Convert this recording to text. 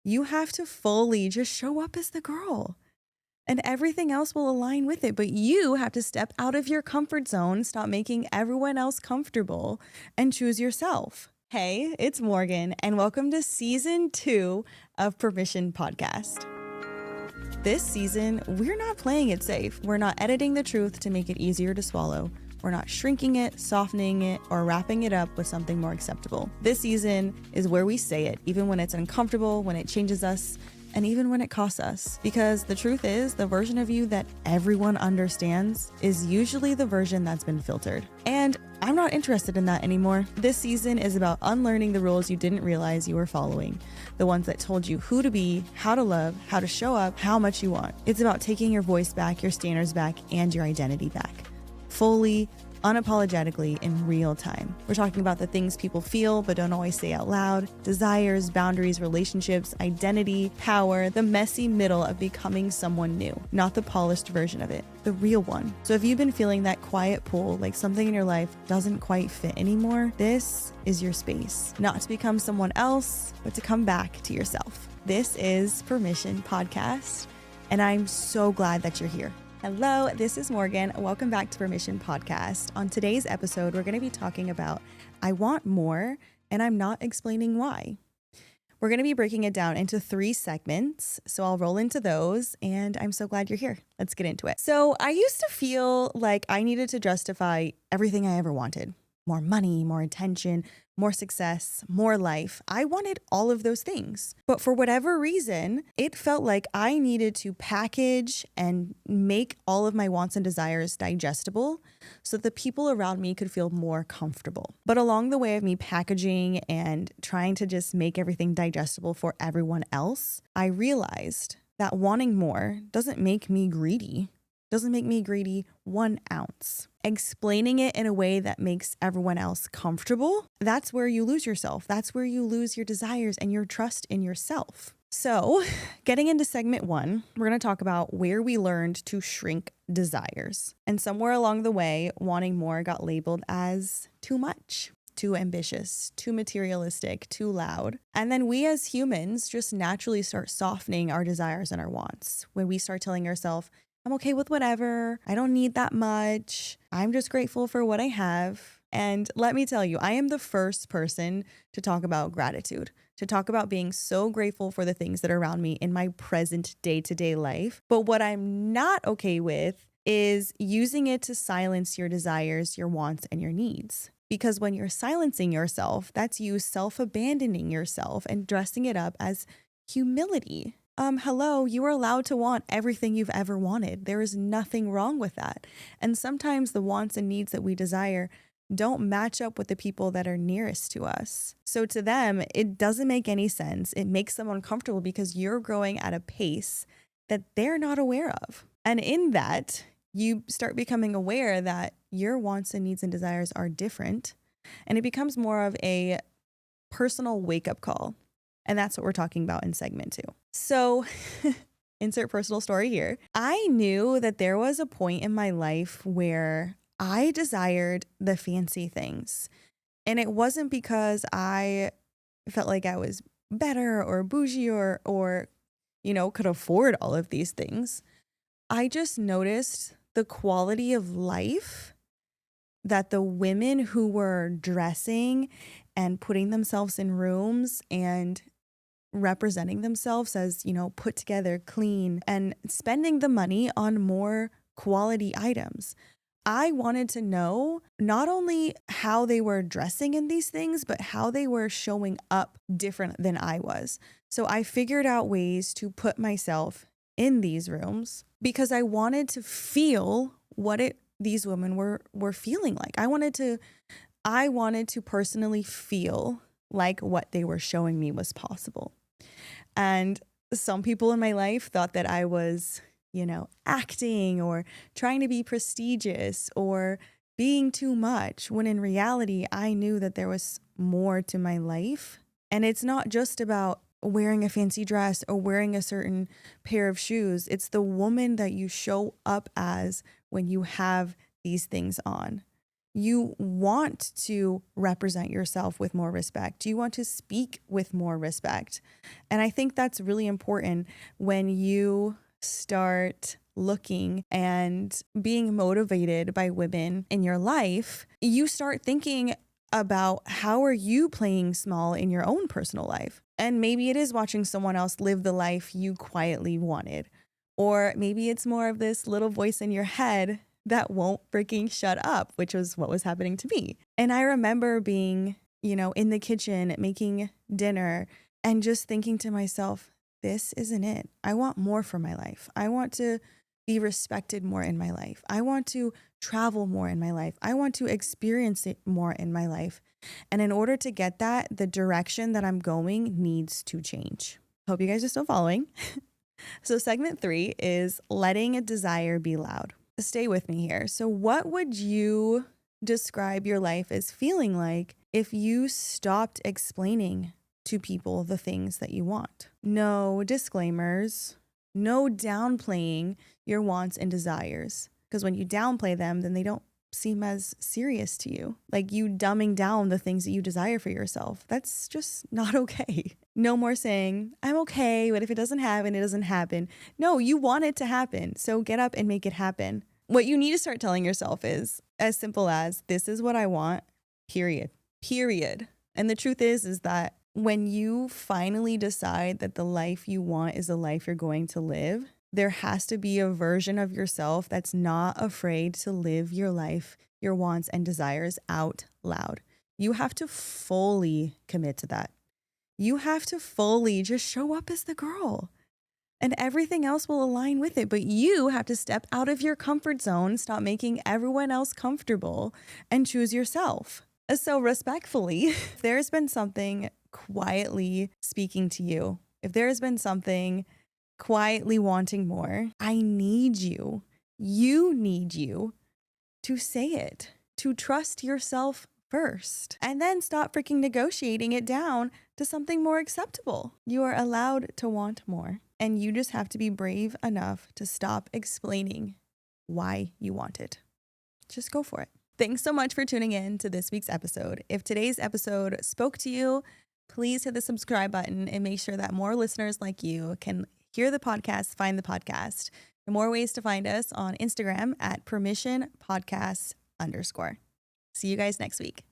You have to fully just show up as the girl and everything else will align with it. But you have to step out of your comfort zone, stop making everyone else comfortable, and choose yourself. Hey, it's Morgan, and welcome to season 2 of Permission Podcast. This season, we're not playing it safe. We're not editing the truth to make it easier to swallow. We're not shrinking it, softening it, or wrapping it up with something more acceptable. This season is where we say it, even when it's uncomfortable, when it changes us, and even when it costs us. Because the truth is, the version of you that everyone understands is usually the version that's been filtered. And I'm not interested in that anymore. This season is about unlearning the rules you didn't realize you were following. The ones that told you who to be, how to love, how to show up, how much you want. It's about taking your voice back, your standards back, and your identity back. Fully, unapologetically, in real time. We're talking about the things people feel but don't always say out loud, desires, boundaries, relationships, identity, power, the messy middle of becoming someone new, not the polished version of it, the real one. So if you've been feeling that quiet pull, like something in your life doesn't quite fit anymore, this is your space, not to become someone else, but to come back to yourself. This is Permission Podcast, and I'm so glad that you're here. Hello, this is Morgan. Welcome back to Permission Podcast. On today's episode, we're going to be talking about I want more, and I'm not explaining why. We're going to be breaking it down into 3 segments, so I'll roll into those, and I'm so glad you're here. Let's get into it. So I used to feel like I needed to justify everything I ever wanted. More money, more attention, more success, more life. I wanted all of those things. But for whatever reason, it felt like I needed to package and make all of my wants and desires digestible so that the people around me could feel more comfortable. But along the way of me packaging and trying to just make everything digestible for everyone else, I realized that wanting more doesn't make me greedy. Doesn't make me greedy 1 ounce. Explaining it in a way that makes everyone else comfortable, that's where you lose yourself. That's where you lose your desires and your trust in yourself. So, getting into segment 1, we're going to talk about where we learned to shrink desires. And somewhere along the way, wanting more got labeled as too much, too ambitious, too materialistic, too loud. And then we as humans just naturally start softening our desires and our wants. When we start telling ourselves, I'm okay with whatever. I don't need that much. I'm just grateful for what I have. And let me tell you, I am the first person to talk about gratitude, to talk about being so grateful for the things that are around me in my present day-to-day life. But what I'm not okay with is using it to silence your desires, your wants, and your needs. Because when you're silencing yourself, that's you self-abandoning yourself and dressing it up as humility. Hello, you are allowed to want everything you've ever wanted. There is nothing wrong with that. And sometimes the wants and needs that we desire don't match up with the people that are nearest to us. So to them, it doesn't make any sense. It makes them uncomfortable because you're growing at a pace that they're not aware of. And in that, you start becoming aware that your wants and needs and desires are different. And it becomes more of a personal wake-up call. And that's what we're talking about in segment 2. So insert personal story here. I knew that there was a point in my life where I desired the fancy things. And it wasn't because I felt like I was better or bougie or could afford all of these things. I just noticed the quality of life that the women who were dressing and putting themselves in rooms and representing themselves as, put together, clean, and spending the money on more quality items. I wanted to know not only how they were dressing in these things, but how they were showing up different than I was. So I figured out ways to put myself in these rooms because I wanted to feel what these women were feeling like. I wanted to personally feel like what they were showing me was possible. And some people in my life thought that I was, acting or trying to be prestigious or being too much, when in reality, I knew that there was more to my life. And it's not just about wearing a fancy dress or wearing a certain pair of shoes. It's the woman that you show up as when you have these things on. You want to represent yourself with more respect. You want to speak with more respect. And I think that's really important when you start looking and being motivated by women in your life. You start thinking about how are you playing small in your own personal life. And maybe it is watching someone else live the life you quietly wanted. Or maybe it's more of this little voice in your head that won't freaking shut up, which was what was happening to me. And I remember being, in the kitchen making dinner and just thinking to myself, this isn't it. I want more for my life. I want to be respected more in my life. I want to travel more in my life. I want to experience it more in my life. And in order to get that, the direction that I'm going needs to change. Hope you guys are still following. So segment 3 is letting a desire be loud. Stay with me here. So what would you describe your life as feeling like if you stopped explaining to people the things that you want? No disclaimers, no downplaying your wants and desires. Because when you downplay them, then they don't seem as serious to you. Like you dumbing down the things that you desire for yourself. That's just not okay. No more saying, I'm okay, but if it doesn't happen, it doesn't happen. No, you want it to happen. So get up and make it happen. What you need to start telling yourself is as simple as, this is what I want, period. Period. And the truth is that when you finally decide that the life you want is the life you're going to live, there has to be a version of yourself that's not afraid to live your life, your wants and desires out loud. You have to fully commit to that. You have to fully just show up as the girl. And everything else will align with it. But you have to step out of your comfort zone, stop making everyone else comfortable, and choose yourself. So respectfully, if there's been something quietly speaking to you, if there has been something quietly wanting more, I need you. You need you to say it, to trust yourself first, and then stop freaking negotiating it down to something more acceptable. You are allowed to want more, and you just have to be brave enough to stop explaining why you want it. Just go for it. Thanks so much for tuning in to this week's episode. If today's episode spoke to you, please hit the subscribe button and make sure that more listeners like you can hear the podcast, find the podcast. There are more ways to find us on Instagram at permissionpodcast_. See you guys next week.